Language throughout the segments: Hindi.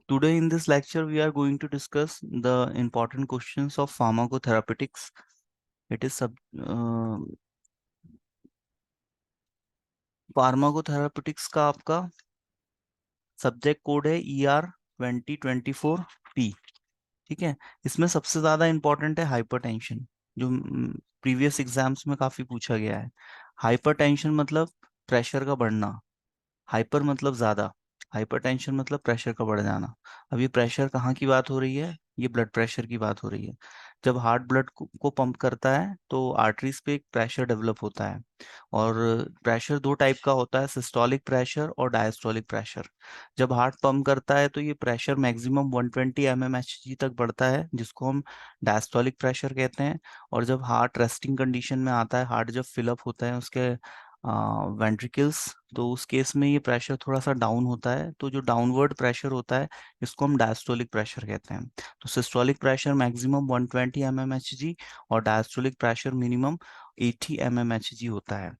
Today in this lecture, we are going to discuss the important questions of pharmacotherapeutics. It is uh, फार्माकोथेरापेटिक्स का आपका सब्जेक्ट कोड है ER 2024 P। ठीक है। इसमें सबसे ज्यादा इंपॉर्टेंट है हाइपरटेंशन, जो प्रीवियस एग्जाम्स में काफी पूछा गया है। हाइपरटेंशन मतलब प्रेशर का बढ़ना, हाइपर मतलब ज्यादा, हाइपरटेंशन मतलब प्रेशर का बढ़ जाना। अब ये प्रेशर कहाँ की बात हो रही है? ये ब्लड प्रेशर की बात हो रही है। जब हार्ट ब्लड को पंप करता है तो आर्टरीज पे एक प्रेशर डेवलप होता है। और प्रेशर दो टाइप का होता है, सिस्टोलिक प्रेशर और डायस्टोलिक प्रेशर। जब हार्ट पंप करता है तो ये प्रेशर मैक्सिमम 120 mmHg तक बढ़ता है, जिसको हम डायस्टोलिक प्रेशर कहते हैं। और जब हार्ट रेस्टिंग कंडीशन में आता है, हार्ट जब फिलअप होता है उसके वेंट्रिकल्स, तो उस केस में ये प्रेशर थोड़ा सा डाउन होता है। तो जो डाउनवर्ड प्रेशर होता है इसको हम डायस्टोलिक प्रेशर कहते हैं। तो सिस्टोलिक प्रेशर मैक्सिमम 120 mmHg और डायस्टोलिक प्रेशर मिनिमम 80 mmHg होता है।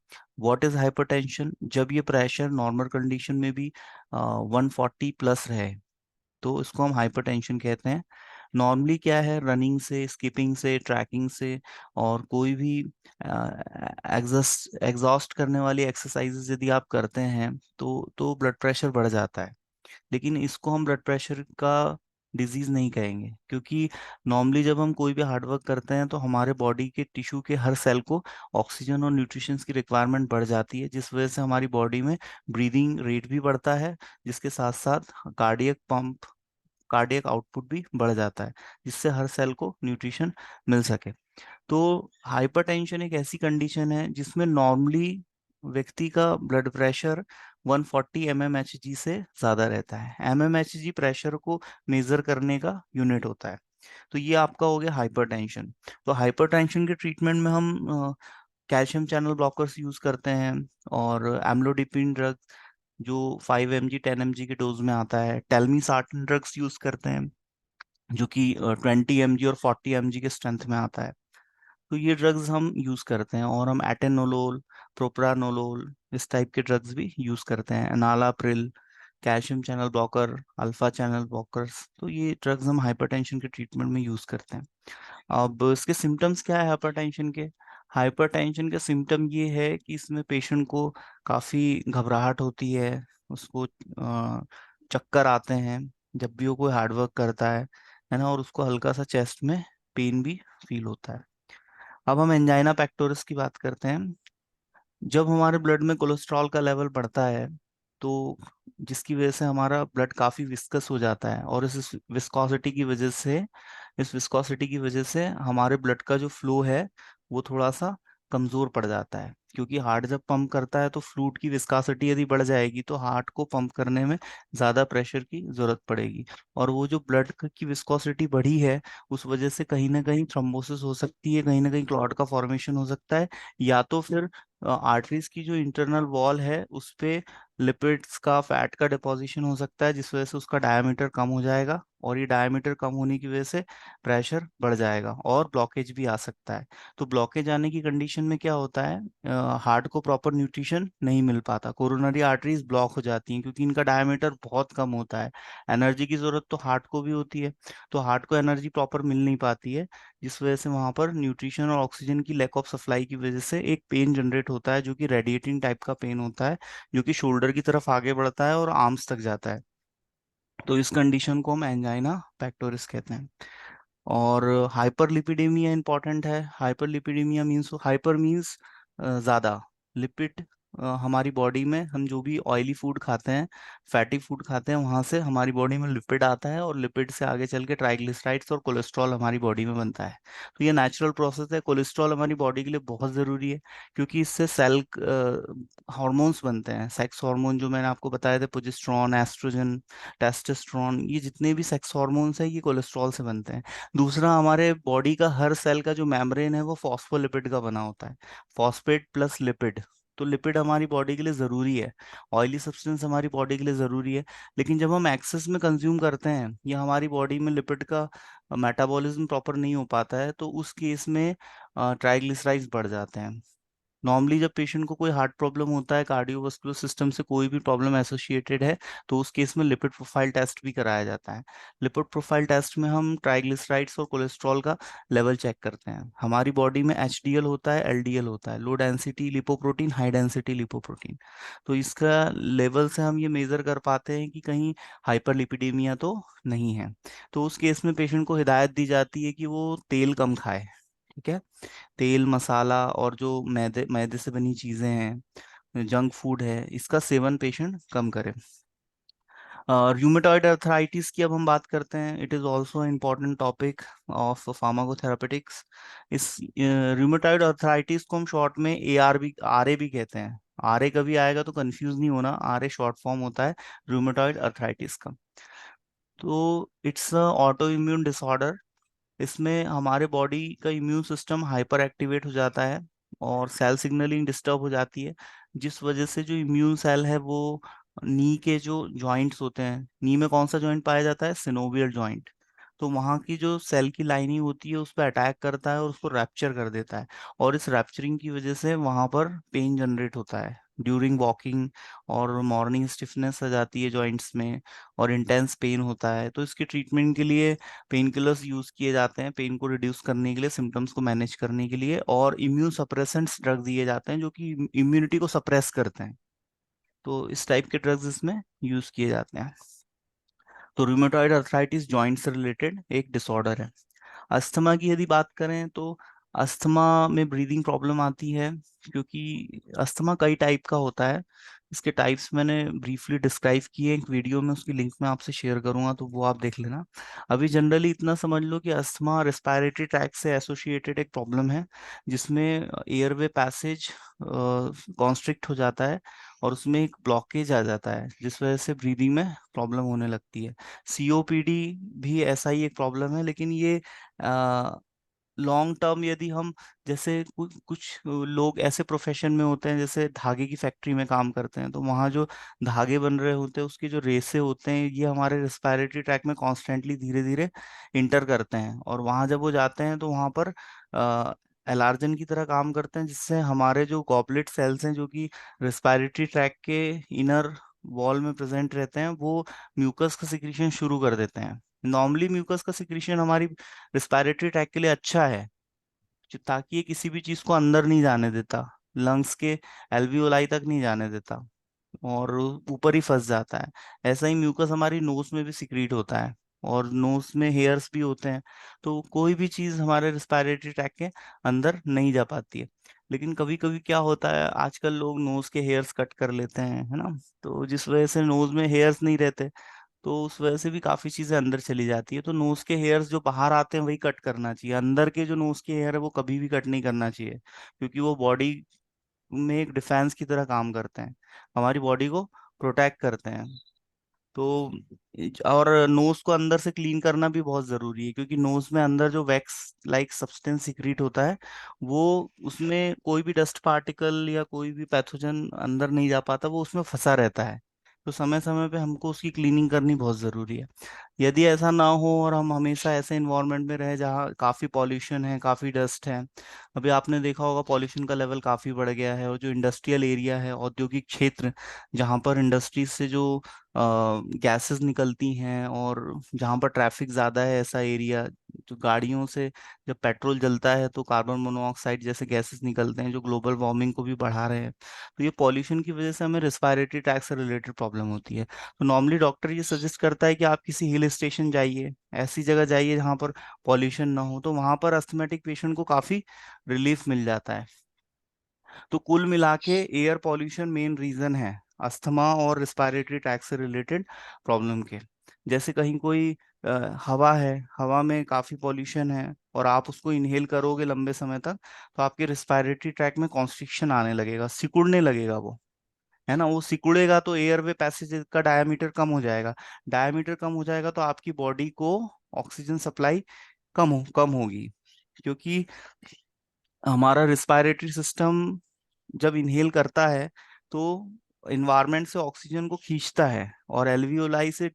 What is hypertension? जब ये प्रेशर नॉर्मल कंडीशन में भी 140 प्लस रहे तो इसको हम हाइपरटेंशन कहते हैं। नॉर्मली क्या है, रनिंग से, स्किपिंग से, ट्रैकिंग से और कोई भी एग्जॉस्ट करने वाली एक्सरसाइजेज यदि आप करते हैं तो ब्लड प्रेशर बढ़ जाता है। लेकिन इसको हम ब्लड प्रेशर का डिजीज नहीं कहेंगे, क्योंकि नॉर्मली जब हम कोई भी हार्ड वर्क करते हैं तो हमारे बॉडी के टिश्यू के हर सेल को ऑक्सीजन और न्यूट्रिशंस की रिक्वायरमेंट बढ़ जाती है, जिस वजह से हमारी बॉडी में ब्रीदिंग रेट भी बढ़ता है, जिसके साथ साथ कार्डियक पंप, कार्डियक आउटपुट भी बढ़ जाता है, जिससे हर सेल को न्यूट्रिशन मिल सके। तो हाइपरटेंशन एक ऐसी कंडीशन है जिसमें नॉर्मली व्यक्ति का ब्लड प्रेशर 140 mmHg से ज्यादा रहता है। mmHg प्रेशर को मेजर करने का यूनिट होता है। तो ये आपका हो गया हाइपरटेंशन। तो हाइपरटेंशन के ट्रीटमेंट में हम कैल्शियम चैनल ब्लॉकर्स यूज करते हैं, और एम्लोडिपिन ड्रग जो 5 mg 10 mg के डोज में आता है, टेलमीसार्टन ड्रग्स यूज करते हैं जो कि 20 mg और 40 mg के स्ट्रेंथ में आता है। तो ये ड्रग्स हम यूज करते हैं, और हम एटेनोलोल, प्रोप्रानोलोल, इस टाइप के ड्रग्स भी यूज करते हैं, enalapril, calcium channel blocker, alpha channel blockers. तो ये ड्रग्स हम हाइपरटेंशन के ट्रीटमेंट में यूज करते हैं। अब इसके सिम्टम्स क्या है हाइपरटेंशन के? हाइपरटेंशन का सिम्टम ये है कि इसमें पेशेंट को काफी घबराहट होती है, उसको चक्कर आते हैं जब भी वो कोई हार्ड वर्क करता है ना, और उसको हल्का सा चेस्ट में पेन भी फील होता है। अब हम एंजाइना पेक्टोरिस की बात करते हैं। जब हमारे ब्लड में कोलेस्ट्रॉल का लेवल बढ़ता है तो जिसकी वजह से हमारा ब्लड काफी विस्कस हो जाता है, और इस विस्कोसिटी की वजह से हमारे ब्लड का जो फ्लो है वो थोड़ा सा कमजोर पड़ जाता है, क्योंकि हार्ट जब पंप करता है तो फ्लूइड की विस्कोसिटी यदि बढ़ जाएगी तो हार्ट को पंप करने में ज्यादा प्रेशर की जरूरत पड़ेगी। और वो जो ब्लड की विस्कोसिटी बढ़ी है उस वजह से कहीं ना कहीं थ्रोम्बोसिस हो सकती है, कहीं ना कहीं क्लॉट का फॉर्मेशन हो सकता है, या तो फिर आर्टरीज की जो इंटरनल वॉल है उस पे लिपिड्स का, फैट का डिपॉजिशन हो सकता है, जिस वजह से उसका डायमीटर कम हो जाएगा, और ये डायमीटर कम होने की वजह से प्रेशर बढ़ जाएगा और ब्लॉकेज भी आ सकता है। तो ब्लॉकेज आने की कंडीशन में क्या होता है, हार्ट को प्रॉपर न्यूट्रिशन नहीं मिल पाता, कोरोनरी आर्टरीज ब्लॉक हो जाती हैं क्योंकि इनका डायमीटर बहुत कम होता है। एनर्जी की जरूरत तो हार्ट को भी होती है, तो हार्ट को एनर्जी प्रॉपर मिल नहीं पाती है, जिस वजह से वहां पर न्यूट्रिशन और ऑक्सीजन की लैक ऑफ सप्लाई की वजह से एक पेन जनरेट होता है, जो कि रेडिएटिंग टाइप का पेन होता है, जो कि शोल्डर की तरफ आगे बढ़ता है और आर्म्स तक जाता है। तो इस कंडीशन को हम एंजाइना पेक्टोरिस कहते हैं। और हाइपरलिपिडेमिया इंपॉर्टेंट है। हाइपरलिपिडेमिया मीन्स, हाइपर मीन्स ज़्यादा, लिपिड हमारी बॉडी में हम जो भी ऑयली फूड खाते हैं, फैटी फूड खाते हैं, वहां से हमारी बॉडी में लिपिड आता है, और लिपिड से आगे चल के ट्राइग्लिसराइड्स और कोलेस्ट्रॉल हमारी बॉडी में बनता है। तो ये नेचुरल प्रोसेस है। कोलेस्ट्रॉल हमारी बॉडी के लिए बहुत ज़रूरी है, क्योंकि इससे सेल हार्मोन्स बनते हैं, सेक्स हार्मोन जो मैंने आपको बताया थे, प्रोजेस्टेरॉन, एस्ट्रोजन, टेस्टोस्टेरोन, ये जितने भी सेक्स हार्मोन्स हैं ये कोलेस्ट्रॉल से बनते हैं। दूसरा, हमारे बॉडी का हर सेल का जो मेम्ब्रेन है वो फॉस्फोलिपिड का बना होता है, फॉस्फेट प्लस लिपिड। तो लिपिड हमारी बॉडी के लिए ज़रूरी है, ऑयली सब्सटेंस हमारी बॉडी के लिए ज़रूरी है। लेकिन जब हम एक्सेस में कंज्यूम करते हैं या हमारी बॉडी में लिपिड का मेटाबॉलिज्म प्रॉपर नहीं हो पाता है तो उस केस में ट्राइग्लिसराइड्स बढ़ जाते हैं। नॉर्मली जब पेशेंट को कोई हार्ट प्रॉब्लम होता है, कार्डियोवास्कुलर सिस्टम से कोई भी प्रॉब्लम एसोसिएटेड है, तो उस केस में लिपिड प्रोफाइल टेस्ट भी कराया जाता है। लिपिड प्रोफाइल टेस्ट में हम ट्राइग्लिसराइड्स और कोलेस्ट्रॉल का लेवल चेक करते हैं। हमारी बॉडी में एचडीएल होता है, एलडीएल होता है, low density lipoprotein, high density lipoprotein. तो इसका लेवल से हम ये मेजर कर पाते हैं कि कहीं हाइपरलिपिडेमिया तो नहीं है। तो उस केस में पेशेंट को हिदायत दी जाती है कि वो तेल कम खाए। ठीक है, तेल मसाला और जो मैदे मैदे से बनी चीजें हैं, जंक फूड है, इसका सेवन पेशेंट कम करे। रूमेटॉइड अर्थराइटिस की अब हम बात करते हैं। It is also important topic of pharmacotherapeutics. इस रूमेटॉइड अर्थराइटिस को हम शॉर्ट में आर ए भी कहते हैं। आर ए कभी आएगा तो कंफ्यूज नहीं होना, आर ए शॉर्ट फॉर्म होता है रूमेटॉइड अर्थराइटिस का। तो it's a auto immune disorder. इसमें हमारे बॉडी का इम्यून सिस्टम हाइपर एक्टिवेट हो जाता है और सेल सिग्नलिंग डिस्टर्ब हो जाती है, जिस वजह से जो इम्यून सेल है वो नी के जो जॉइंट्स होते हैं, नी में कौन सा जॉइंट पाया जाता है, सिनोवियल जॉइंट। तो वहाँ की जो सेल की लाइनिंग होती है उस पर अटैक करता है और उसको रैप्चर कर देता है। और इस रैप्चरिंग की वजह से वहाँ पर पेन जनरेट होता है ड्यूरिंग वॉकिंग, और मॉर्निंग स्टिफनेस आ जाती है जॉइंट्स में, और इंटेंस पेन होता है। तो इसके ट्रीटमेंट के लिए पेन किलर्स यूज किए जाते हैं, पेन को रिड्यूस करने के लिए, सिम्टम्स को मैनेज करने के लिए, और इम्यून सप्रेसेंट्स ड्रग दिए जाते हैं जो कि इम्यूनिटी को सप्रेस करते हैं। तो इस टाइप के ड्रग्स इसमें यूज किए जाते हैं। तो रूमेटॉइड अर्थराइटिस जॉइंट से रिलेटेड एक डिसऑर्डर है। अस्थमा की यदि बात करें तो अस्थमा में ब्रीदिंग प्रॉब्लम आती है, क्योंकि अस्थमा कई टाइप का होता है। इसके टाइप्स मैंने ब्रीफली डिस्क्राइब किए एक वीडियो में, उसकी लिंक मैं आपसे शेयर करूंगा तो वो आप देख लेना। अभी जनरली इतना समझ लो कि अस्थमा रेस्पिरेटरी ट्रैक्ट से एसोसिएटेड एक प्रॉब्लम है, जिसमें एयरवे पैसेज कॉन्स्ट्रिक्ट हो जाता है और उसमें एक ब्लॉकेज आ जाता है, जिस वजह से ब्रीदिंग में प्रॉब्लम होने लगती है। सीओपीडी भी ऐसा ही एक प्रॉब्लम है, लेकिन ये लॉन्ग टर्म यदि हम, जैसे कुछ लोग ऐसे प्रोफेशन में होते हैं जैसे धागे की फैक्ट्री में काम करते हैं, तो वहाँ जो धागे बन रहे होते हैं उसके जो रेसे होते हैं ये हमारे रेस्पिरेटरी ट्रैक में कॉन्स्टेंटली धीरे धीरे इंटर करते हैं, और वहाँ जब वो जाते हैं तो वहाँ पर एलार्जन की तरह काम करते हैं, जिससे हमारे जो गॉबलेट सेल्स हैं जो कि रेस्पिरेटरी ट्रैक के इनर वॉल में प्रेजेंट रहते हैं, वो म्यूकस का सिक्रीशन शुरू कर देते हैं। नॉर्मली म्यूकस का सिक्रीशन हमारी रिस्पायरेटरी ट्रैक के लिए अच्छा है, ताकि ये किसी भी चीज को अंदर नहीं जाने देता, लंग्स के एल्वियोलाई तक नहीं जाने देता और ऊपर ही फंस जाता है। ऐसा ही म्यूकस हमारी नोज में भी सिक्रीट होता है, और नोज में हेयर्स भी होते हैं। तो कोई भी चीज हमारे रिस्पायरेटरी ट्रैक के अंदर नहीं जा पाती है। लेकिन कभी कभी क्या होता है, आजकल लोग नोज के हेयर्स कट कर लेते हैं, है ना, तो जिस वजह से नोज में हेयर्स नहीं रहते, तो उस वजह से भी काफी चीजें अंदर चली जाती है। तो नोज के हेयर्स जो बाहर आते हैं वही कट करना चाहिए, अंदर के जो नोज के हेयर है वो कभी भी कट नहीं करना चाहिए, क्योंकि वो बॉडी में एक डिफेंस की तरह काम करते हैं, हमारी बॉडी को प्रोटेक्ट करते हैं। तो और नोज को अंदर से क्लीन करना भी बहुत जरूरी है, क्योंकि नोज में अंदर जो वैक्स लाइक सब्सटेंस सिक्रीट होता है, वो उसमें कोई भी डस्ट पार्टिकल या कोई भी पैथोजन अंदर नहीं जा पाता, वो उसमें फंसा रहता है। तो समय समय पे हमको उसकी क्लीनिंग करनी बहुत जरूरी है। यदि ऐसा ना हो और हम हमेशा ऐसे इन्वायरमेंट में रहे जहाँ काफी पॉल्यूशन है, काफी डस्ट है, अभी आपने देखा होगा पॉल्यूशन का लेवल काफी बढ़ गया है, और जो इंडस्ट्रियल एरिया है, औद्योगिक क्षेत्र, जहाँ पर इंडस्ट्रीज से जो गैसेस निकलती हैं, और जहाँ पर ट्रैफिक ज़्यादा है, ऐसा एरिया, जो गाड़ियों से जब पेट्रोल जलता है तो कार्बन मोनोऑक्साइड जैसे गैसेस निकलते हैं जो ग्लोबल वार्मिंग को भी बढ़ा रहे हैं। तो ये पॉल्यूशन की वजह से हमें रेस्पिरेटरी ट्रैक से रिलेटेड प्रॉब्लम होती है। तो नॉर्मली डॉक्टर ये सजेस्ट करता है कि आप किसी हिल स्टेशन जाइए, ऐसी जगह जाइए जहाँ पर पॉल्यूशन ना हो, तो वहाँ पर अस्थमेटिक पेशेंट को काफ़ी रिलीफ मिल जाता है। तो कुल मिला के एयर पॉल्यूशन मेन रीजन है अस्थमा और रिस्पायरेटरी ट्रैक से रिलेटेड प्रॉब्लम के। जैसे कहीं कोई हवा है, हवा में काफी पॉल्यूशन है और आप उसको इनहेल करोगे लंबे समय तक, तो आपके रिस्पायरेटरी ट्रैक में कॉन्स्ट्रिक्शन आने लगेगा, सिकुड़ने लगेगा वो, है ना। वो सिकुड़ेगा तो एयरवे पैसेज का डायमीटर कम हो जाएगा, डायमीटर कम हो जाएगा तो आपकी बॉडी को ऑक्सीजन सप्लाई कम होगी, क्योंकि हमारा रिस्पायरेटरी सिस्टम जब इनहेल करता है तो इन्वायरमेंट से ऑक्सीजन को खींचता है, और एल्वियोलाई से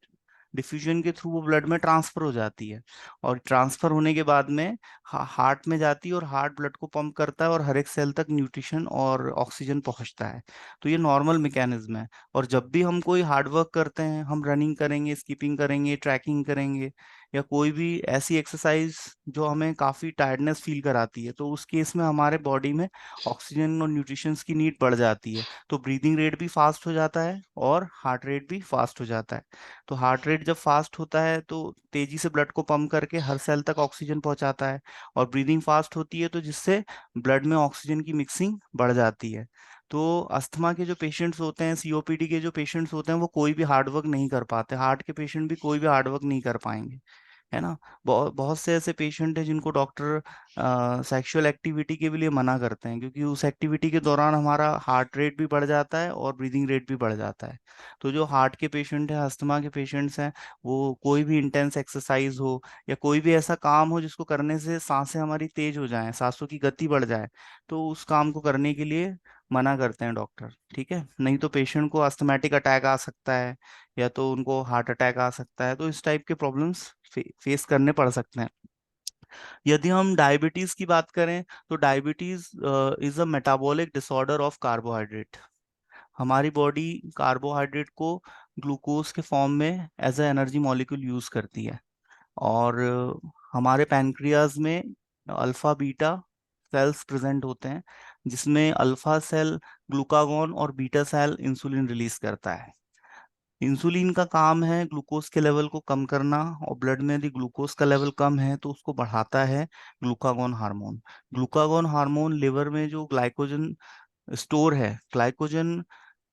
डिफ्यूजन के थ्रू वो ब्लड में ट्रांसफर हो जाती है, और ट्रांसफर होने के बाद में हार्ट में जाती है, और हार्ट ब्लड को पंप करता है और हर एक सेल तक न्यूट्रिशन और ऑक्सीजन पहुंचता है। तो ये नॉर्मल मैकेनिज्म है। और जब भी हम कोई हार्ड वर्क करते हैं, हम रनिंग करेंगे, स्कीपिंग करेंगे, ट्रैकिंग करेंगे, या कोई भी ऐसी एक्सरसाइज जो हमें काफ़ी टायर्डनेस फील कराती है, तो उस केस में हमारे बॉडी में ऑक्सीजन और न्यूट्रिशंस की नीड बढ़ जाती है। तो ब्रीदिंग रेट भी फास्ट हो जाता है और हार्ट रेट भी फास्ट हो जाता है। तो हार्ट रेट जब फास्ट होता है तो तेजी से ब्लड को पंप करके हर सेल तक ऑक्सीजन पहुंचाता है, और ब्रीदिंग फास्ट होती है तो जिससे ब्लड में ऑक्सीजन की मिक्सिंग बढ़ जाती है। तो अस्थमा के जो पेशेंट्स होते हैं, सीओपीडी के जो पेशेंट्स होते हैं, वो कोई भी हार्ड वर्क नहीं कर पाते। हार्ट के पेशेंट भी कोई भी हार्ड वर्क नहीं कर पाएंगे, है ना। बहुत बहुत से ऐसे पेशेंट हैं जिनको डॉक्टर सेक्सुअल एक्टिविटी के भी लिए मना करते हैं, क्योंकि उस एक्टिविटी के दौरान हमारा हार्ट रेट भी बढ़ जाता है और ब्रीदिंग रेट भी बढ़ जाता है। तो जो हार्ट के पेशेंट हैं, अस्थमा के पेशेंट्स हैं, वो कोई भी इंटेंस एक्सरसाइज हो या कोई भी ऐसा काम हो जिसको करने से सांसें हमारी तेज हो जाएं, सांसों की गति बढ़ जाए, तो उस काम को करने के लिए मना करते हैं डॉक्टर। ठीक है, नहीं तो पेशेंट को अस्थमैटिक अटैक आ सकता है, या तो उनको हार्ट अटैक आ सकता है। तो इस टाइप के प्रॉब्लम्स फेस करने पड़ सकते हैं। यदि हम डायबिटीज की बात करें, तो diabetes is a metabolic disorder of carbohydrate. हमारी बॉडी कार्बोहाइड्रेट को ग्लूकोज के फॉर्म में as a energy molecule use करती है। और हमारे पैनक्रियाज में अल्फा बीटा सेल्स प्रेजेंट होते हैं, जिसमें अल्फा सेल ग्लूकागॉन और बीटा सेल इंसुलिन रिलीज करता है। इंसुलिन का काम है ग्लूकोज के लेवल को कम करना, और ब्लड में यदि ग्लूकोज का लेवल कम है तो उसको बढ़ाता है glucagon hormone. Glucagon hormone liver में जो ग्लाइकोजन स्टोर है, ग्लाइकोजन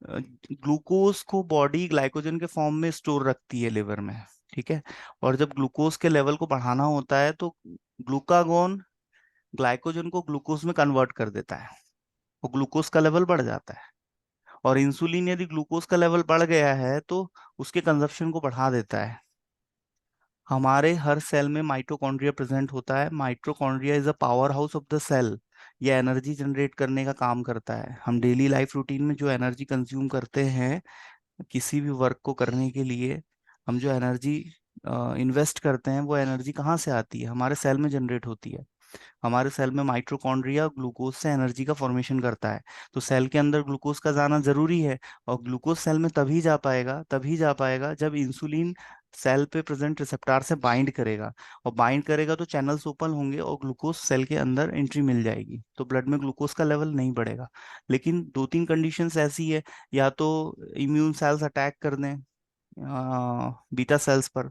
ग्लूकोज को बॉडी ग्लाइकोजन के फॉर्म में स्टोर रखती है लिवर में। ठीक है, और जब ग्लूकोज के लेवल को बढ़ाना होता है तो ग्लूकागॉन ग्लाइकोजन को ग्लूकोज में कन्वर्ट कर देता है, वो ग्लूकोज का लेवल बढ़ जाता है। और इंसुलिन यदि ग्लूकोज का लेवल बढ़ गया है तो उसके कंजप्शन को बढ़ा देता है। हमारे हर सेल में माइटोकॉन्ड्रिया प्रेजेंट होता है। Mitochondria is a power house of the cell. यह एनर्जी जनरेट करने का काम करता है। हम डेली लाइफ रूटीन में जो एनर्जी कंज्यूम करते हैं किसी भी वर्क को करने के लिए, हम जो एनर्जी इन्वेस्ट करते हैं, वो एनर्जी कहाँ से आती है? हमारे सेल में जनरेट होती है। हमारे सेल में माइटोकॉन्ड्रिया ग्लूकोज से एनर्जी का फॉर्मेशन करता है। तो सेल के अंदर ग्लूकोज का जाना जरूरी है, और ग्लूकोज सेल में तभी जा पाएगा जब इंसुलिन सेल पे प्रेजेंट रिसेप्टार से बाइंड करेगा। और बाइंड करेगा तो चैनल्स ओपन होंगे और ग्लूकोज सेल के अंदर एंट्री मिल जाएगी, तो ब्लड में ग्लूकोज का लेवल नहीं बढ़ेगा। लेकिन दो तीन कंडीशंस ऐसी है, या तो इम्यून सेल्स अटैक कर दें बीटा सेल्स पर,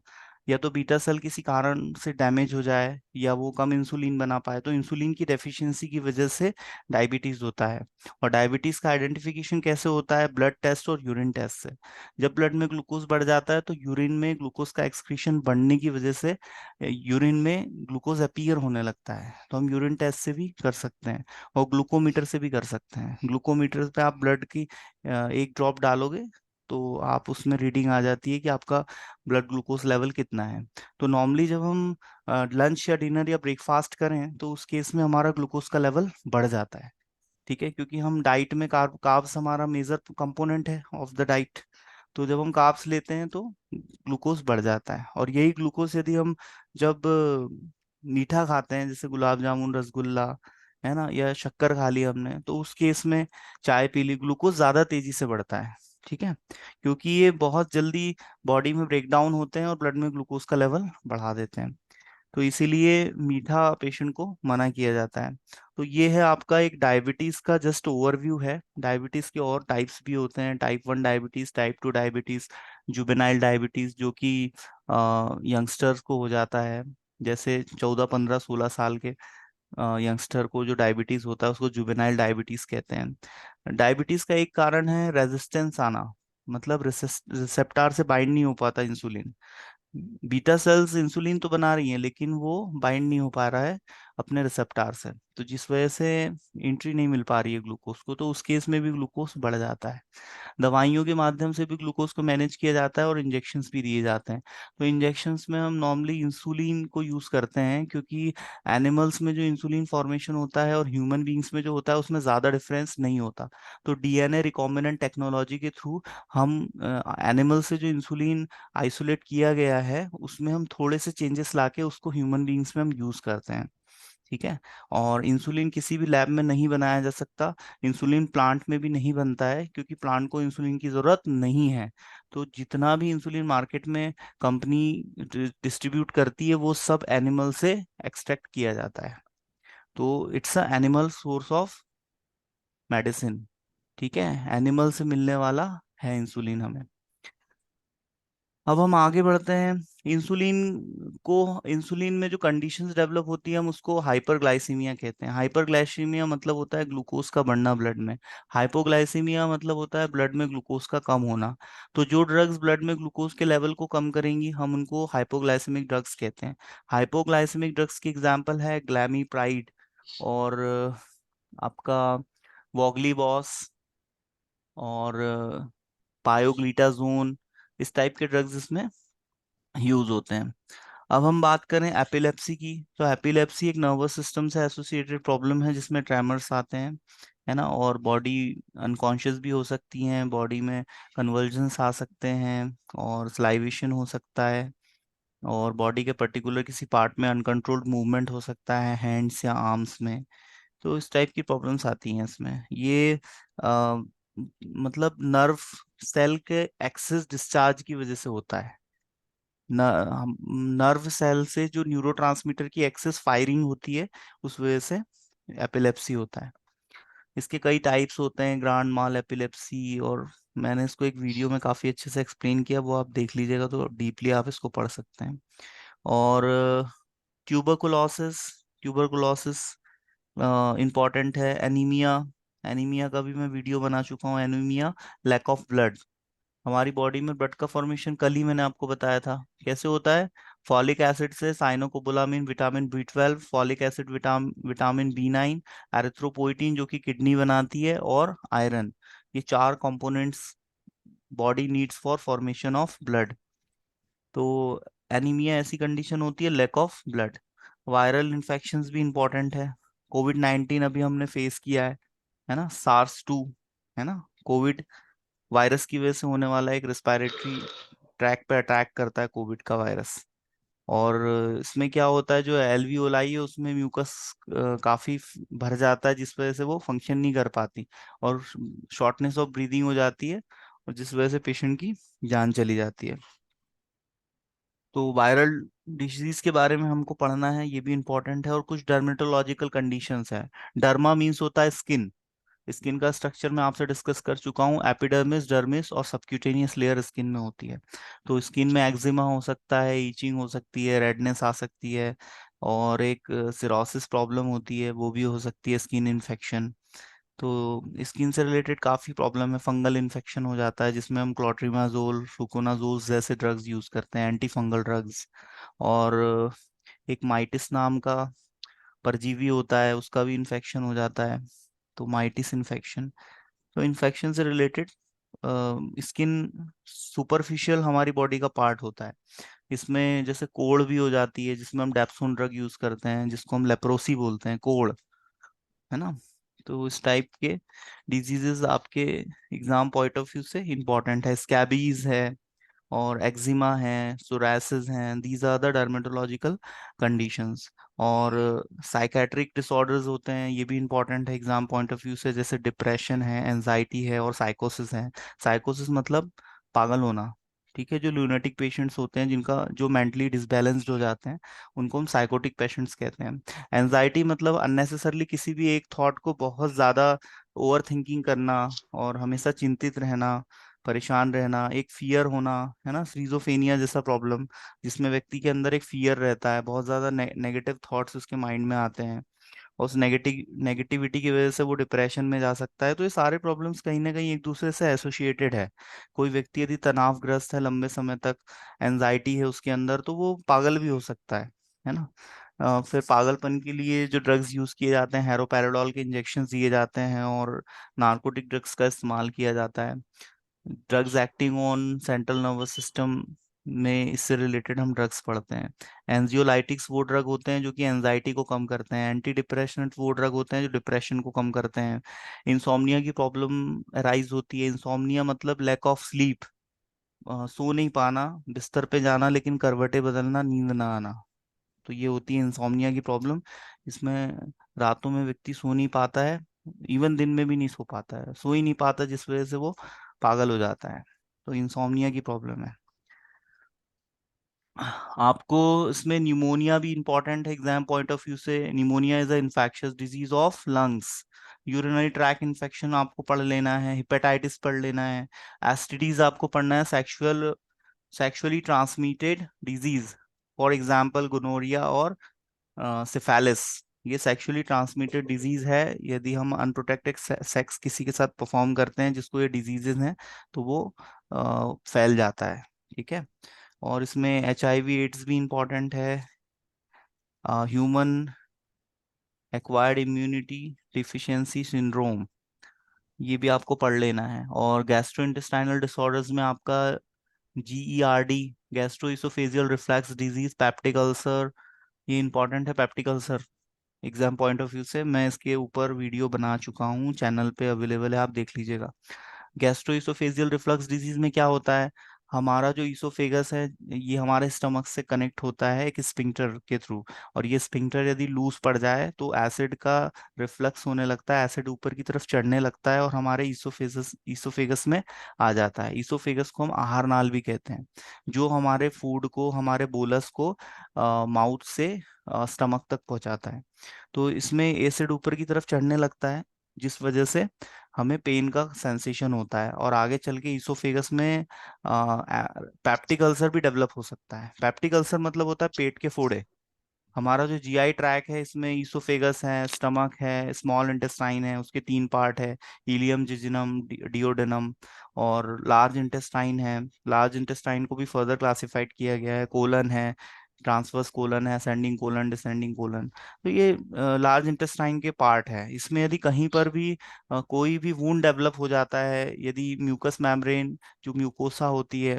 या तो बीटा सेल किसी कारण से डैमेज हो जाए, या वो कम इंसुलिन बना पाए। तो इंसुलिन की डेफिशिएंसी की वजह से डायबिटीज होता है। और डायबिटीज का आइडेंटिफिकेशन कैसे होता है? ब्लड टेस्ट और यूरिन टेस्ट से। जब ब्लड में ग्लूकोज बढ़ जाता है तो यूरिन में ग्लूकोज का एक्सक्रीशन बढ़ने की वजह से यूरिन में ग्लूकोज अपीयर होने लगता है। तो हम यूरिन टेस्ट से भी कर सकते हैं, और ग्लूकोमीटर से भी कर सकते हैं। ग्लूकोमीटर पे आप ब्लड की एक ड्रॉप डालोगे तो आप उसमें रीडिंग आ जाती है कि आपका ब्लड ग्लूकोज लेवल कितना है। तो नॉर्मली जब हम लंच या डिनर या ब्रेकफास्ट करें तो उस केस में हमारा ग्लूकोज का लेवल बढ़ जाता है। ठीक है, क्योंकि हम डाइट में कार्ब्स हमारा मेजर कंपोनेंट है ऑफ द डाइट। तो जब हम कार्ब्स लेते हैं तो ग्लूकोज बढ़ जाता है। और यही ग्लूकोज यदि हम जब मीठा खाते हैं, जैसे गुलाब जामुन, रसगुल्ला, है ना, या शक्कर खा ली हमने, तो उस केस में चाय पी ली, ग्लूकोज ज्यादा तेजी से बढ़ता है। ठीक है, क्योंकि ये बहुत जल्दी बॉडी में ब्रेक डाउन होते हैं और ब्लड में ग्लूकोज का लेवल बढ़ा देते हैं। तो इसीलिए मीठा पेशेंट को मना किया जाता है। तो ये है आपका एक डायबिटीज का जस्ट ओवरव्यू है। डायबिटीज के और टाइप्स भी होते हैं, type 1 diabetes, type 2 diabetes, juvenile diabetes जो कि यंगस्टर्स को हो जाता है। जैसे 14 15 16 साल के यंगस्टर को जो डायबिटीज होता है उसको जुवेनाइल डायबिटीज कहते हैं। डायबिटीज का एक कारण है रेजिस्टेंस आना, मतलब रिसेप्टार से बाइंड नहीं हो पाता इंसुलिन। बीटा सेल्स इंसुलिन तो बना रही हैं लेकिन वो बाइंड नहीं हो पा रहा है अपने रिसेप्टार से, तो जिस वजह से एंट्री नहीं मिल पा रही है ग्लूकोज को, तो उस केस में भी ग्लूकोज बढ़ जाता है। दवाइयों के माध्यम से भी ग्लूकोज को मैनेज किया जाता है और इंजेक्शंस भी दिए जाते हैं। तो इंजेक्शंस में हम नॉर्मली इंसुलिन को यूज़ करते हैं, क्योंकि एनिमल्स में जो इंसुलिन फॉर्मेशन होता है और ह्यूमन बींग्स में जो होता है उसमें ज़्यादा डिफरेंस नहीं होता। तो डीएनए रिकॉम्बिनेंट टेक्नोलॉजी के थ्रू हम एनिमल से जो इंसुलिन आइसोलेट किया गया है उसमें हम थोड़े से चेंजेस लाके उसको ह्यूमन बींग्स में हम यूज़ करते हैं। ठीक है। और इंसुलिन किसी भी लैब में नहीं बनाया जा सकता, इंसुलिन प्लांट में भी नहीं बनता है, क्योंकि प्लांट को इंसुलिन की जरूरत नहीं है। तो जितना भी इंसुलिन मार्केट में कंपनी डिस्ट्रीब्यूट करती है वो सब एनिमल से एक्सट्रैक्ट किया जाता है। तो it's a animal source of medicine. ठीक है, एनिमल से मिलने वाला है इंसुलिन हमें। अब हम आगे बढ़ते हैं। इंसुलिन को, इंसुलिन में जो कंडीशंस डेवलप होती है हम उसको हाइपरग्लाइसीमिया कहते हैं। हाइपरग्लाइसीमिया मतलब होता है ग्लूकोज का बढ़ना ब्लड में। हाइपोग्लाइसीमिया मतलब होता है ब्लड में ग्लूकोज का कम होना। तो जो ड्रग्स ब्लड में ग्लूकोज के लेवल को कम करेंगी हम उनको हाइपोग्लाइसेमिक ड्रग्स कहते हैं। हाइपोग्लाइसेमिक ड्रग्स की एग्जांपल है ग्लैमीप्राइड और आपका वॉगलीबॉस और पायोग्लिटाजोन, इस टाइप के ड्रग्स इसमें यूज होते हैं। अब हम बात करें एपिलेप्सी की, तो एपिलेप्सी एक नर्वस सिस्टम से एसोसिएटेड प्रॉब्लम है जिसमें ट्रेमर्स आते हैं, है ना, और बॉडी अनकॉन्शियस भी हो सकती है, बॉडी में कन्वर्जन्स आ सकते हैं और स्लाइवेशन हो सकता है, और बॉडी के पर्टिकुलर किसी पार्ट में अनकंट्रोल्ड मूवमेंट हो सकता है हैंड्स या आर्म्स में। तो इस टाइप की प्रॉब्लम्स आती हैं इसमें। ये आ, मतलब नर्व सेल के एक्सेस डिस्चार्ज की वजह से होता है। नर्व सेल से जो न्यूरोट्रांसमीटर की एक्सेस फायरिंग होती है उस वजह से एपिलेप्सी होता है। इसके कई टाइप्स होते हैं, ग्रांड माल एपिलेप्सी, और मैंने इसको एक वीडियो में काफ़ी अच्छे से एक्सप्लेन किया, वो आप देख लीजिएगा तो डीपली आप इसको पढ़ सकते हैं। और ट्यूबरकुलोसिस, ट्यूबरकुलोसिस इम्पॉर्टेंट है। एनीमिया, एनीमिया का भी मैं वीडियो बना चुका हूँ। एनीमिया लैक ऑफ ब्लड, हमारी बॉडी में ब्लड का फॉर्मेशन कल ही मैंने आपको बताया था कैसे होता है। फॉलिक एसिड से cyanocobalamin, vitamin B 12, folic acid, vitamin B 9, erythropoietin जो कि किडनी बनाती है, और आयरन, ये चार components body needs for formation of blood. तो एनीमिया ऐसी कंडीशन होती है, lack of blood. Viral infections भी इंपॉर्टेंट है। कोविड 19 अभी हमने फेस किया है ना, सार्स 2, है ना, कोविड वायरस की वजह से होने वाला एक रिस्पायरेटरी ट्रैक पे अटैक करता है कोविड का वायरस। और इसमें क्या होता है, जो एल्वियोलाई है उसमें म्यूकस काफी भर जाता है, जिस वजह से वो फंक्शन नहीं कर पाती और शॉर्टनेस ऑफ ब्रीदिंग हो जाती है, और जिस वजह से पेशेंट की जान चली जाती है। तो वायरल डिजीज के बारे में हमको पढ़ना है, ये भी इम्पोर्टेंट है। और कुछ डर्मेटोलॉजिकल कंडीशंस है। डर्मा मीन्स होता है स्किन, स्किन का स्ट्रक्चर मैं आपसे डिस्कस कर चुका हूँ, एपिडर्मिस, डर्मिस और सबक्यूटेनियस लेयर स्किन में होती है। तो स्किन में एक्जिमा हो सकता है, ईचिंग हो सकती है, रेडनेस आ सकती है, और एक सिरोसिस प्रॉब्लम होती है, वो भी हो सकती है, स्किन इन्फेक्शन। तो स्किन से रिलेटेड काफ़ी प्रॉब्लम है, फंगल इन्फेक्शन हो जाता है जिसमें हम क्लोट्रिमाजोल, फ्लुकोनाजोल जैसे ड्रग्स यूज़ करते हैं, एंटी फंगल ड्रग्स। और एक माइटिस नाम का परजीवी होता है, उसका भी इन्फेक्शन हो जाता है, तो माइटिस इन्फेक्शन। तो इन्फेक्शन से रिलेटेड स्किन सुपरफिशियल हमारी बॉडी का पार्ट होता है। इसमें जैसे कोड़ भी हो जाती है, जिसमें हम डेप्सोन ड्रग यूज करते हैं, जिसको हम लेप्रोसी बोलते हैं, कोड़, है ना। तो इस टाइप के डिजीजेस आपके एग्जाम पॉइंट ऑफ व्यू से इंपॉर्टेंट है। स्कैबीज है, और एक्जिमा है, सोरासिस हैं, these are the dermatological conditions. और साइकेट्रिक डिसऑर्डर्स होते हैं, ये भी इंपॉर्टेंट है एग्जाम पॉइंट ऑफ व्यू से, जैसे डिप्रेशन है, एंजाइटी है, और साइकोसिस है। साइकोसिस मतलब पागल होना। ठीक है, जो लूनेटिक पेशेंट्स होते हैं जिनका जो मेंटली डिसबैलेंस्ड हो जाते हैं उनको हम साइकोटिक पेशेंट्स कहते हैं। एंजाइटी मतलब अननेसेसरली किसी भी एक थॉट को बहुत ज़्यादा ओवर थिंकिंग करना, और हमेशा चिंतित रहना, परेशान रहना, एक फियर होना, है ना, स्किज़ोफ्रेनिया जैसा प्रॉब्लम, जिसमें व्यक्ति के अंदर एक फियर रहता है, बहुत ज्यादा नेगेटिव थॉट्स उसके माइंड में आते हैं, और उस नेगेटिविटी की वजह से वो डिप्रेशन में जा सकता है। तो ये सारे प्रॉब्लम्स कहीं ना कहीं एक दूसरे से एसोसिएटेड है। कोई व्यक्ति यदि तनावग्रस्त है लंबे समय तक, एनजाइटी है उसके अंदर, तो वो पागल भी हो सकता है ना। फिर पागलपन के लिए जो ड्रग्स यूज किए जाते हैं, हेरोपैराडोल के इंजेक्शन दिए जाते हैं और नार्कोटिक ड्रग्स का इस्तेमाल किया जाता है। Drugs acting on central nervous system में इससे रिलेटेड हम ड्रग्स पढ़ते हैं। एंजियोलाइटिक्स वो ड्रग होते हैं जो कि एंजाइटी को कम करते हैं। एंटी डिप्रेशन वो ड्रग होते हैं जो डिप्रेशन को कम करते हैं। इंसोम्निया की प्रॉब्लम अराइज होती है। इंसोम्निया मतलब लैक ऑफ स्लीप, सो नहीं पाना, बिस्तर पे जाना लेकिन करवटें बदलना, नींद ना आना। तो ये होती है इंसोम्निया की प्रॉब्लम। इसमें रातों में व्यक्ति सो नहीं पाता है, इवन दिन में भी नहीं सो पाता है, सो ही नहीं पाता, जिस वजह से वो पागल हो जाता है। तो इंसोम्निया की प्रॉब्लम है। आपको इसमें न्यूमोनिया भी इंपॉर्टेंट है एग्जाम पॉइंट ऑफ व्यू से। Pneumonia is a infectious disease of lungs. Urinary track infection आपको पढ़ लेना है। हेपेटाइटिस पढ़ लेना है। एसटीडीज आपको पढ़ना है। Sexually transmitted disease, for example gonorrhoea और सिफेलिस। ये सेक्सुअली ट्रांसमिटेड डिजीज है। यदि हम अनप्रोटेक्टेड सेक्स किसी के साथ परफॉर्म करते हैं जिसको ये डिजीजेज हैं, तो वो फैल जाता है। ठीक है। और इसमें HIV एड्स भी इम्पोर्टेंट है। Human acquired immunity deficiency syndrome, ये भी आपको पढ़ लेना है। और गैस्ट्रोइंटेस्टाइनल डिसऑर्डर्स में आपका GERD, gastroesophageal reflux disease, peptic ulcer, ये इंपॉर्टेंट है। Peptic ulcer exam point of view से मैं इसके ऊपर वीडियो बना चुका हूँ, चैनल पे अवेलेबल है, आप देख लीजिएगा। गैस्ट्रोइसोफेजियल रिफ्लक्स डिजीज में क्या होता है, हमारा जो ईसोफेगस है ये हमारे स्टमक से कनेक्ट होता है एक स्पिंक्टर के थ्रू। और ये स्पिंक्टर यदि लूज पड़ जाए तो एसिड का रिफ्लक्स होने लगता है, एसिड ऊपर की तरफ चढ़ने लगता है और हमारे ईसोफेगस में आ जाता है। ईसोफेगस को हम आहार नाल भी कहते हैं, जो हमारे फूड को, हमारे बोलस को माउथ से स्टमक तक पहुंचाता है। तो इसमें एसिड ऊपर की तरफ चढ़ने लगता है, जिस वजह से हमें पेन का सेंसेशन होता है और आगे चल के ईसोफेगस में पैप्टिक अल्सर भी डेवलप हो सकता है। पैप्टिक अल्सर मतलब होता है पेट के फोड़े। हमारा जो GI ट्रैक है इसमें ईसोफेगस है, स्टमक है, स्मॉल इंटेस्टाइन है, उसके 3 पार्ट है, इलियम, जिजिनम, डिओडेनम, और लार्ज इंटेस्टाइन है। लार्ज इंटेस्टाइन को भी फर्दर क्लासिफाइड किया गया है। कोलन है, ट्रांसवर्स कोलन है, असेंडिंग कोलन, डिसेंडिंग कोलन। तो ये लार्ज इंटेस्टाइन के पार्ट है। इसमें यदि कहीं पर भी कोई भी वुंड डेवलप हो जाता है, यदि म्यूकस मेम्ब्रेन जो म्यूकोसा होती है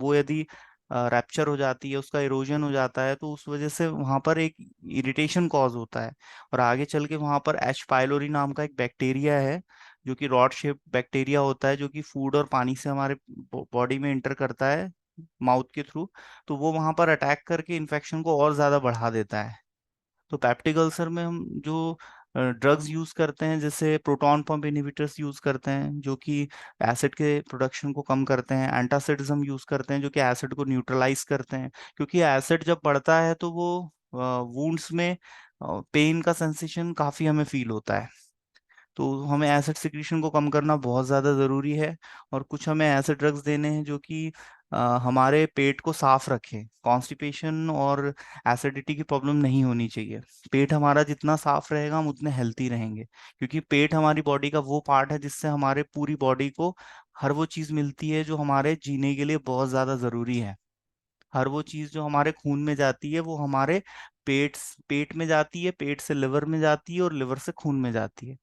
वो यदि रैप्चर हो जाती है, उसका इरोजन हो जाता है, तो उस वजह से वहां पर एक इरिटेशन कॉज होता है। और आगे चल के वहां पर एच पाइलोरी नाम का एक बैक्टीरिया है, जो कि रॉड शेप बैक्टीरिया होता है, जो कि फूड और पानी से हमारे बॉडी में इंटर करता है माउथ के थ्रू। तो वो वहां पर अटैक करके इन्फेक्शन को और ज्यादा बढ़ा देता है। तो पेप्टिक अल्सर में हम जो ड्रग्स यूज करते हैं, जैसे प्रोटॉन पंप इनहिबिटर्स यूज करते हैं जो कि एसिड के प्रोडक्शन को कम करते हैं। एंटासिड्स हम यूज करते हैं जो कि एसिड को न्यूट्रलाइज करते हैं, क्योंकि एसिड जब बढ़ता है तो वो वुंड्स में पेन का सेंसेशन काफी हमें फील होता है। तो हमें एसिड सिक्रीशन को कम करना बहुत ज़्यादा ज़रूरी है। और कुछ हमें ऐसे ड्रग्स देने हैं जो कि हमारे पेट को साफ रखें। कॉन्स्टिपेशन और एसिडिटी की प्रॉब्लम नहीं होनी चाहिए। पेट हमारा जितना साफ रहेगा हम उतने हेल्थी रहेंगे, क्योंकि पेट हमारी बॉडी का वो पार्ट है जिससे हमारे पूरी बॉडी को हर वो चीज़ मिलती है जो हमारे जीने के लिए बहुत ज़्यादा ज़रूरी है। हर वो चीज़ जो हमारे खून में जाती है वो हमारे पेट पेट में जाती है, पेट से लिवर में जाती है और लिवर से खून में जाती है।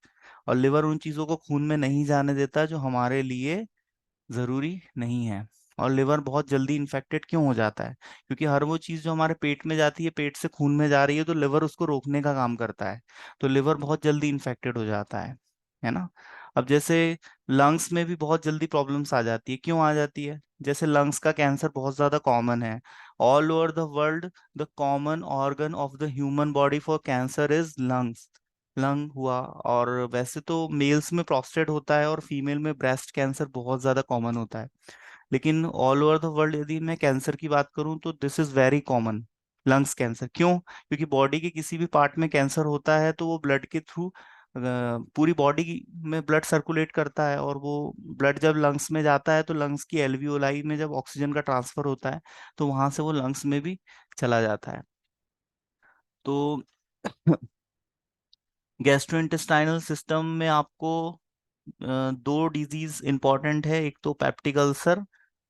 और लिवर उन चीजों को खून में नहीं जाने देता जो हमारे लिए जरूरी नहीं है। और लिवर बहुत जल्दी इन्फेक्टेड क्यों हो जाता है, क्योंकि हर वो चीज जो हमारे पेट में जाती है पेट से खून में जा रही है, तो लिवर उसको रोकने का काम करता है। तो लिवर बहुत जल्दी इन्फेक्टेड हो जाता है ना। अब जैसे लंग्स में भी बहुत जल्दी प्रॉब्लम्स आ जाती है। क्यों आ जाती है, जैसे लंग्स का कैंसर बहुत ज्यादा कॉमन है। All over the world the common organ of the human body for cancer is lungs. Lung हुआ। और वैसे तो मेल्स में प्रोस्टेट होता है और फीमेल में ब्रेस्ट कैंसर बहुत ज्यादा कॉमन होता है। लेकिन ऑल ओवर द वर्ल्ड यदि मैं कैंसर की बात करूं तो this is very common, lungs cancer. क्यों, क्योंकि बॉडी के किसी भी पार्ट में कैंसर होता है तो वो ब्लड के थ्रू पूरी बॉडी में ब्लड सर्कुलेट करता है, और वो ब्लड जब लंग्स में जाता है तो लंग्स की एल्वियोलाई में जब ऑक्सीजन का ट्रांसफर होता है तो वहां से वो लंग्स में भी चला जाता है। तो गैस्ट्रोइंटेस्टाइनल सिस्टम में आपको दो डिजीज इंपॉर्टेंट है, एक तो पेप्टिक अल्सर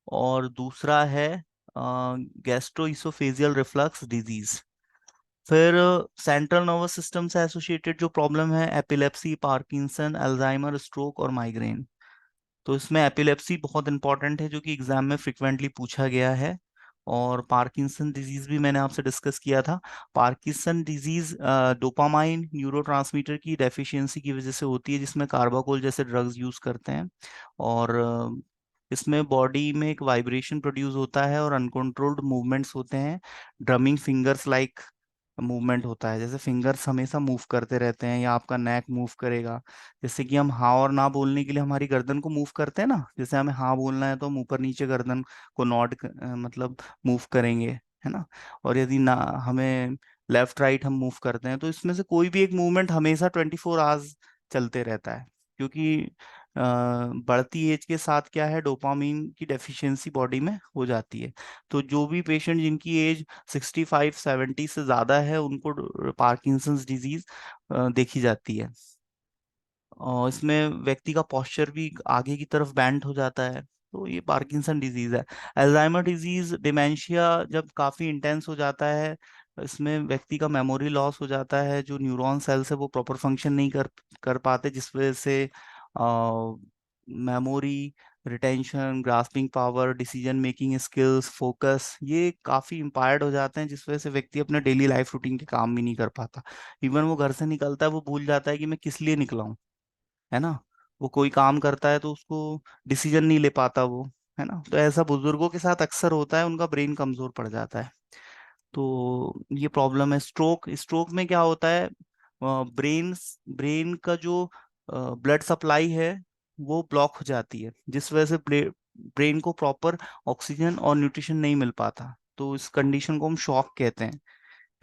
और दूसरा है गैस्ट्रोइसोफेजियल रिफ्लक्स डिजीज। फिर सेंट्रल नर्वस सिस्टम से एसोसिएटेड जो प्रॉब्लम है, एपिलेप्सी, पार्किंसन, अल्जाइमर, स्ट्रोक और माइग्रेन। तो इसमें एपिलेप्सी बहुत इंपॉर्टेंट है, जो कि एग्जाम में फ्रिक्वेंटली पूछा गया है। और पार्किंसन डिजीज भी मैंने आपसे डिस्कस किया था। पार्किंसन डिजीज डोपामाइन न्यूरोट्रांसमीटर की डेफिशिएंसी की वजह से होती है, जिसमें कार्बाकोल जैसे ड्रग्स यूज करते हैं। और इसमें बॉडी में एक वाइब्रेशन प्रोड्यूस होता है और अनकंट्रोल्ड मूवमेंट्स होते हैं। ड्रमिंग फिंगर्स लाइक मूवमेंट होता है, जैसे फिंगर्स हमेशा मूव करते रहते हैं, या आपका नेक मूव करेगा। जैसे कि हम हाँ और ना बोलने के लिए हमारी गर्दन को मूव करते हैं ना, जैसे हमें हाँ बोलना है तो हम ऊपर नीचे गर्दन को मतलब मूव करेंगे, है ना। और यदि ना, हमें लेफ्ट राइट हम मूव करते हैं, तो इसमें से कोई भी एक मूवमेंट हमेशा 24 आवर्स चलते रहता है। क्योंकि अ, बढ़ती एज के साथ क्या है, डोपामीन की डेफिशिएंसी बॉडी में हो जाती है। तो जो भी पेशेंट जिनकी एज 65-70 से ज़्यादा है, उनको पार्किंसंस डिजीज देखी जाती है। और इसमें व्यक्ति का पोस्चर भी आगे की तरफ बैंड हो जाता है। तो ये पार्किंसन डिजीज है। अल्जाइमर डिजीज डिमेंशिया जब काफ़ी इंटेंस हो जाता है, इसमें व्यक्ति का मेमोरी लॉस हो जाता है, जो न्यूरॉन सेल्स है वो प्रॉपर फंक्शन नहीं कर कर पाते, जिस वजह से memory, retention, grasping power, decision making skills, focus, ये काफ़ी इम्पायर्ड हो जाते हैं, जिस वजह से व्यक्ति अपने डेली लाइफ रूटीन के काम भी नहीं कर पाता। इवन वो घर से निकलता है, वो भूल जाता है कि मैं किस लिए निकला हूँ, है ना। वो कोई काम करता है तो उसको डिसीजन नहीं ले पाता वो, है ना। तो ऐसा बुजुर्गों के साथ अक्सर होता है, उनका ब्रेन कमजोर पड़ जाता है। तो ये प्रॉब्लम है। स्ट्रोक, स्ट्रोक में क्या होता है, ब्रेन ब्रेन का जो ब्लड सप्लाई है वो ब्लॉक हो जाती है, जिस वजह से ब्रेन को प्रॉपर ऑक्सीजन और न्यूट्रिशन नहीं मिल पाता। तो इस कंडीशन को हम शॉक कहते हैं,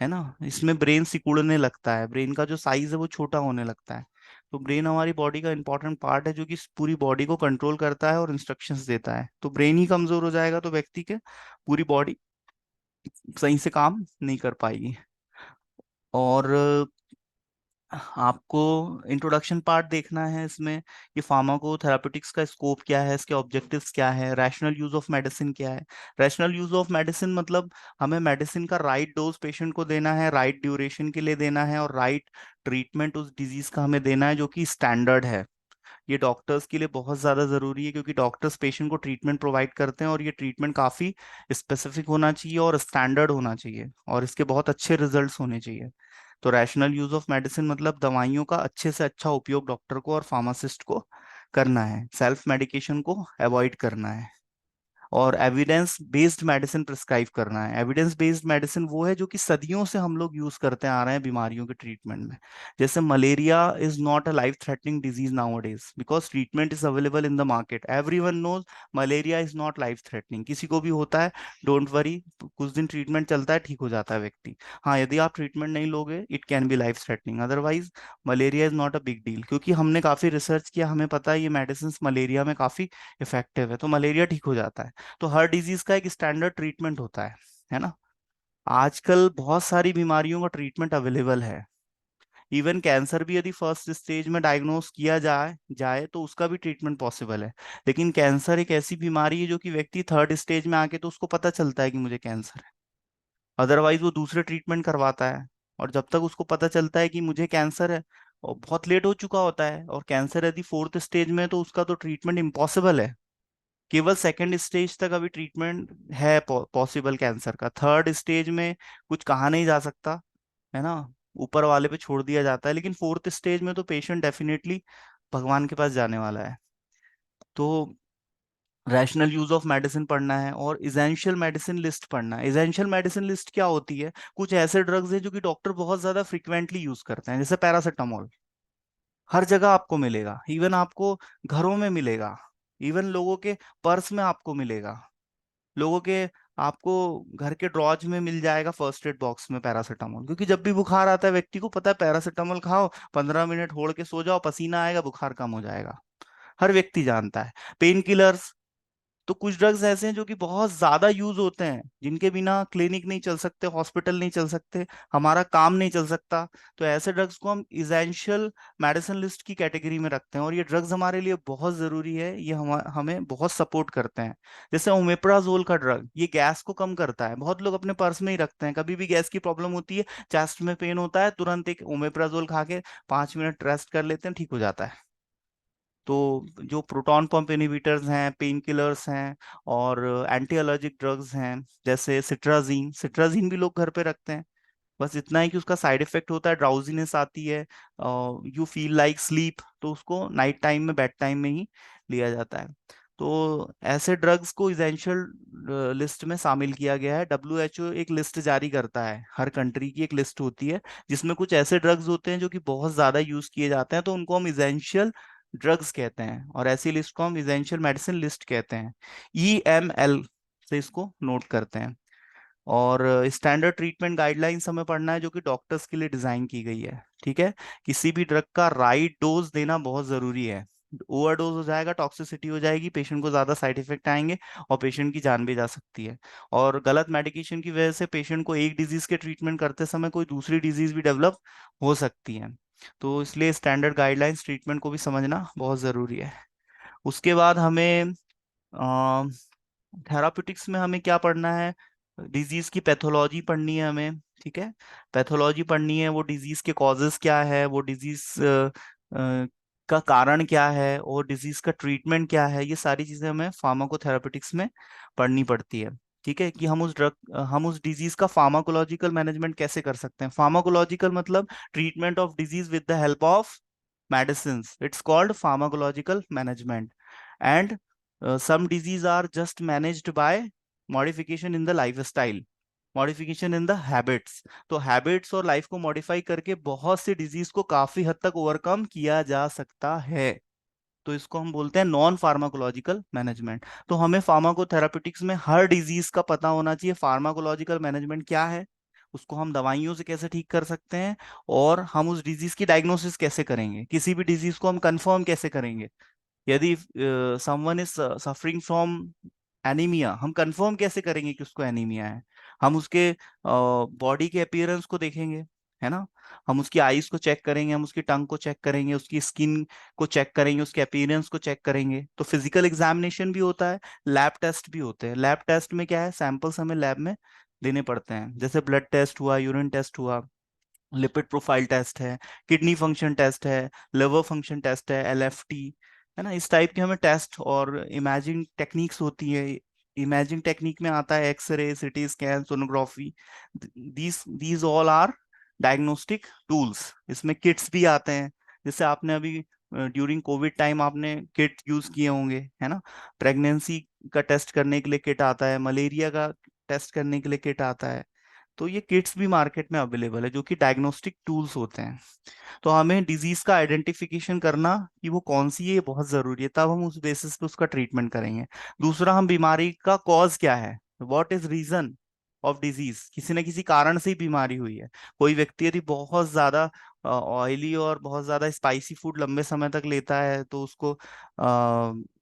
है ना। इसमें ब्रेन सिकुड़ने लगता है, ब्रेन का जो साइज है वो छोटा होने लगता है। तो ब्रेन हमारी बॉडी का इंपॉर्टेंट पार्ट है, जो कि पूरी बॉडी को कंट्रोल करता है और इंस्ट्रक्शंस देता है। तो ब्रेन ही कमजोर हो जाएगा तो व्यक्ति के पूरी बॉडी सही से काम नहीं कर पाएगी। और आपको इंट्रोडक्शन पार्ट देखना है इसमें, कि फार्माकोथेरापेटिक्स का स्कोप क्या है, इसके ऑब्जेक्टिव्स क्या है, रैशनल यूज ऑफ मेडिसिन क्या है। रैशनल यूज ऑफ मेडिसिन मतलब हमें मेडिसिन का राइट डोज पेशेंट को देना है, राइट ड्यूरेशन के लिए देना है, और राइट ट्रीटमेंट उस डिजीज का हमें देना है, जो कि स्टैंडर्ड है। ये डॉक्टर्स के लिए बहुत ज़्यादा ज़रूरी है, क्योंकि डॉक्टर्स पेशेंट को ट्रीटमेंट प्रोवाइड करते हैं, और ये ट्रीटमेंट काफ़ी स्पेसिफिक होना चाहिए और स्टैंडर्ड होना चाहिए, और इसके बहुत अच्छे रिजल्ट्स होने चाहिए। तो रैशनल यूज ऑफ मेडिसिन मतलब दवाइयों का अच्छे से अच्छा उपयोग डॉक्टर को और फार्मासिस्ट को करना है, सेल्फ मेडिकेशन को अवॉइड करना है, और एविडेंस बेस्ड मेडिसिन प्रिस्क्राइब करना है। एविडेंस बेस्ड मेडिसिन वो है जो कि सदियों से हम लोग यूज करते आ रहे हैं बीमारियों के ट्रीटमेंट में। जैसे malaria is not a life threatening disease nowadays, because treatment is available in the market, everyone knows malaria is not life threatening. किसी को भी होता है, डोंट वरी, कुछ दिन ट्रीटमेंट चलता है, ठीक हो जाता है व्यक्ति। हाँ, यदि आप ट्रीटमेंट नहीं लोगे, it can be life threatening, otherwise malaria is not a big deal. क्योंकि हमने काफी रिसर्च किया, हमें पता है ये मेडिसिन मलेरिया में काफी इफेक्टिव है, तो मलेरिया ठीक हो जाता है। तो हर डिजीज का एक स्टैंडर्ड ट्रीटमेंट होता है ना। आजकल बहुत सारी बीमारियों का ट्रीटमेंट अवेलेबल है। इवन कैंसर भी यदि फर्स्ट स्टेज में डायग्नोस किया जाए जाए तो उसका भी ट्रीटमेंट पॉसिबल है। लेकिन कैंसर एक ऐसी बीमारी है जो कि व्यक्ति थर्ड स्टेज में आके तो उसको पता चलता है कि मुझे कैंसर है, अदरवाइज वो दूसरे ट्रीटमेंट करवाता है। और जब तक उसको पता चलता है कि मुझे कैंसर है, और बहुत लेट हो चुका होता है, और कैंसर यदि फोर्थ स्टेज में है तो उसका तो ट्रीटमेंट इम्पॉसिबल है। केवल सेकंड स्टेज तक अभी ट्रीटमेंट है पॉसिबल कैंसर का। थर्ड स्टेज में कुछ कहा नहीं जा सकता, है ना, ऊपर वाले पे छोड़ दिया जाता है। लेकिन फोर्थ स्टेज में तो पेशेंट डेफिनेटली भगवान के पास जाने वाला है। तो रैशनल यूज ऑफ मेडिसिन पढ़ना है, और इसेंशियल मेडिसिन लिस्ट पढ़ना है। इसेंशियल मेडिसिन लिस्ट क्या होती है, कुछ ऐसे ड्रग्स हैं जो कि डॉक्टर बहुत ज्यादा फ्रिक्वेंटली यूज करते हैं, जैसे पैरासिटामोल। हर जगह आपको मिलेगा, इवन आपको घरों में मिलेगा, इवन लोगों के पर्स में आपको मिलेगा, लोगों के, आपको घर के ड्रॉज में मिल जाएगा फर्स्ट एड बॉक्स में पैरासीटामोल। क्योंकि जब भी बुखार आता है, व्यक्ति को पता है पैरासीटामोल खाओ, 15 मिनट होड़ के सो जाओ, पसीना आएगा, बुखार कम हो जाएगा। हर व्यक्ति जानता है। पेन किलर्स, तो कुछ ड्रग्स ऐसे हैं जो कि बहुत ज्यादा यूज होते हैं, जिनके बिना क्लिनिक नहीं चल सकते, हॉस्पिटल नहीं चल सकते, हमारा काम नहीं चल सकता। तो ऐसे ड्रग्स को हम इसेंशियल मेडिसिन लिस्ट की कैटेगरी में रखते हैं, और ये ड्रग्स हमारे लिए बहुत जरूरी है, ये हमें बहुत सपोर्ट करते हैं। जैसे ओमेप्राजोल का ड्रग, ये गैस को कम करता है, बहुत लोग अपने पर्स में ही रखते हैं, कभी भी गैस की प्रॉब्लम होती है, चेस्ट में पेन होता है, तुरंत एक ओमेप्राजोल खा के 5 मिनट रेस्ट कर लेते हैं, ठीक हो जाता है। तो जो प्रोटॉन पंप इनहिबिटर्स हैं, पेन किलर्स हैं, और एंटी एलर्जिक ड्रग्स हैं, जैसे सिट्राजीन, सिट्राजीन भी लोग घर पे रखते हैं। बस इतना है कि उसका साइड इफेक्ट होता है, ड्राउजीनेस आती है, यू फील लाइक स्लीप, तो उसको नाइट टाइम में, बेड टाइम में ही लिया जाता है। तो ऐसे ड्रग्स को इसेंशियल लिस्ट में शामिल किया गया है। डब्ल्यूएचओ एक लिस्ट जारी करता है, हर कंट्री की एक लिस्ट होती है, जिसमें कुछ ऐसे ड्रग्स होते हैं जो कि बहुत ज्यादा यूज किए जाते हैं, तो उनको हम इसेंशियल ड्रग्स कहते हैं, और ऐसी लिस्ट को हम इसेंशियल मेडिसिन लिस्ट कहते हैं। EML से इसको नोट करते हैं। और स्टैंडर्ड ट्रीटमेंट गाइडलाइंस हमें पढ़ना है, जो कि डॉक्टर्स के लिए डिजाइन की गई है। ठीक है, किसी भी ड्रग का राइट डोज देना बहुत जरूरी है। ओवरडोज हो जाएगा, टॉक्सिसिटी हो जाएगी, पेशेंट को ज्यादा साइड इफेक्ट आएंगे, और पेशेंट की जान भी जा सकती है। और गलत मेडिकेशन की वजह से पेशेंट को एक डिजीज के ट्रीटमेंट करते समय कोई दूसरी डिजीज भी डेवलप हो सकती है। तो इसलिए स्टैंडर्ड गाइडलाइंस ट्रीटमेंट को भी समझना बहुत जरूरी है। उसके बाद हमें थेराप्यूटिक्स में हमें क्या पढ़ना है, डिजीज की पैथोलॉजी पढ़नी है हमें। ठीक है, पैथोलॉजी पढ़नी है, वो डिजीज के कॉजेस क्या है, वो डिजीज का कारण क्या है, और डिजीज का ट्रीटमेंट क्या है, ये सारी चीजें हमें फार्माकोथेराप्यूटिक्स में पढ़नी पड़ती है। ठीक है, कि हम उस डिजीज का फार्माकोलॉजिकल मैनेजमेंट कैसे कर सकते हैं। फार्माकोलॉजिकल मतलब treatment of disease with the help of medicines, it's called pharmacological management. And some disease are just managed by modification in the lifestyle, modification in the habits. तो हैबिट्स और लाइफ को मॉडिफाई करके बहुत सी डिजीज को काफी हद तक ओवरकम किया जा सकता है। तो इसको हम बोलते हैं नॉन फार्माकोलॉजिकल मैनेजमेंट। तो हमें फार्माकोथेरापेटिक्स में हर डिजीज का पता होना चाहिए, फार्माकोलॉजिकल मैनेजमेंट क्या है, उसको हम दवाइयों से कैसे ठीक कर सकते हैं, और हम उस डिजीज की डायग्नोसिस कैसे करेंगे, किसी भी डिजीज को हम कंफर्म कैसे करेंगे। यदि someone is suffering from anaemia, हम कंफर्म कैसे करेंगे कि उसको एनीमिया है। हम उसके बॉडी के अपीयरेंस को देखेंगे, है ना, हम उसकी आईज को चेक करेंगे, हम उसकी टंग को चेक करेंगे, उसकी स्किन को चेक करेंगे, उसके अपीयरेंस को चेक करेंगे। तो फिजिकल एग्जामिनेशन भी होता है, लैब टेस्ट भी होते हैं। लैब टेस्ट में क्या है, सैंपल्स हमें लैब में देने पड़ते हैं, जैसे ब्लड टेस्ट हुआ, यूरिन टेस्ट हुआ, लिपिड प्रोफाइल टेस्ट है, किडनी फंक्शन टेस्ट है, लिवर फंक्शन टेस्ट है, LFT, है ना, इस टाइप के हमें टेस्ट और इमेजिंग टेक्निक्स होती है। इमेजिंग टेक्निक में आता है X ray, CT scan, sonography, these these all are diagnostic tools. इसमें किट्स भी आते हैं, जैसे आपने अभी ड्यूरिंग कोविड टाइम आपने किट यूज किए होंगे, है ना, प्रेगनेंसी का टेस्ट करने के लिए किट आता है, मलेरिया का टेस्ट करने के लिए किट आता है। तो ये किट्स भी मार्केट में अवेलेबल है, जो कि डायग्नोस्टिक टूल्स होते हैं। तो हमें डिजीज का आइडेंटिफिकेशन करना कि वो कौन सी है, ये बहुत जरूरी है, तब हम उस बेसिस पे उसका ट्रीटमेंट करेंगे। दूसरा, हम बीमारी का कॉज क्या है, what is reason of disease, किसी न किसी कारण से ही बीमारी हुई है। कोई व्यक्ति यदि बहुत ज्यादा ऑयली और बहुत ज्यादा स्पाइसी फूड लंबे समय तक लेता है, तो उसको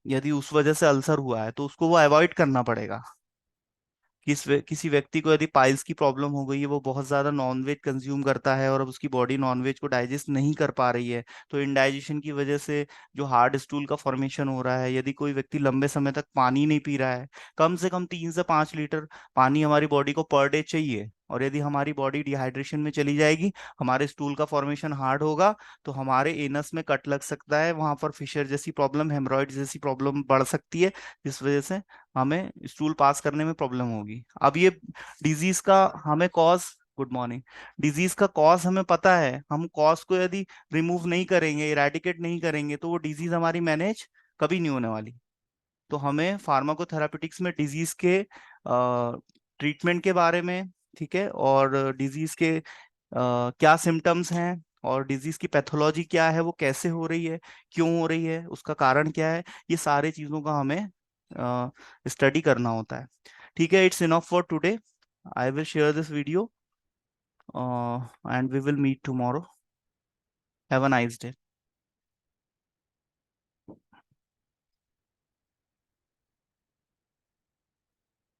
यदि उस वजह से अल्सर हुआ है, तो उसको वो अवॉइड करना पड़ेगा। किसी व्यक्ति को यदि पाइल्स की प्रॉब्लम हो गई है, वो बहुत ज्यादा नॉनवेज कंज्यूम करता है, और अब उसकी बॉडी नॉनवेज को डाइजेस्ट नहीं कर पा रही है, तो इंडाइजेशन की वजह से जो हार्ड स्टूल का फॉर्मेशन हो रहा है। यदि कोई व्यक्ति लंबे समय तक पानी नहीं पी रहा है, कम से कम 3 से 5 लीटर पानी हमारी बॉडी को पर डे चाहिए, और यदि हमारी बॉडी डिहाइड्रेशन में चली जाएगी, हमारे स्टूल का फॉर्मेशन हार्ड होगा, तो हमारे एनस में कट लग सकता है, वहां पर फिशर जैसी प्रॉब्लम, हेमरॉइड जैसी प्रॉब्लम बढ़ सकती है, जिस वजह से हमें स्टूल पास करने में प्रॉब्लम होगी। अब ये डिजीज का हमें कॉज, गुड मॉर्निंग, डिजीज का कॉज हमें पता है, हम कॉज को यदि रिमूव नहीं करेंगे, इरेडिकेट नहीं करेंगे, तो वो डिजीज हमारी मैनेज कभी नहीं होने वाली। तो हमें फार्माकोथेरापेटिक्स में डिजीज के ट्रीटमेंट के बारे में, ठीक है, और डिजीज के क्या सिम्टम्स हैं, और डिजीज की पैथोलॉजी क्या है, वो कैसे हो रही है, क्यों हो रही है, उसका कारण क्या है, ये सारे चीजों का हमें स्टडी करना होता है। ठीक है, it's enough for today. I will share this video and we will meet tomorrow. Have a nice day.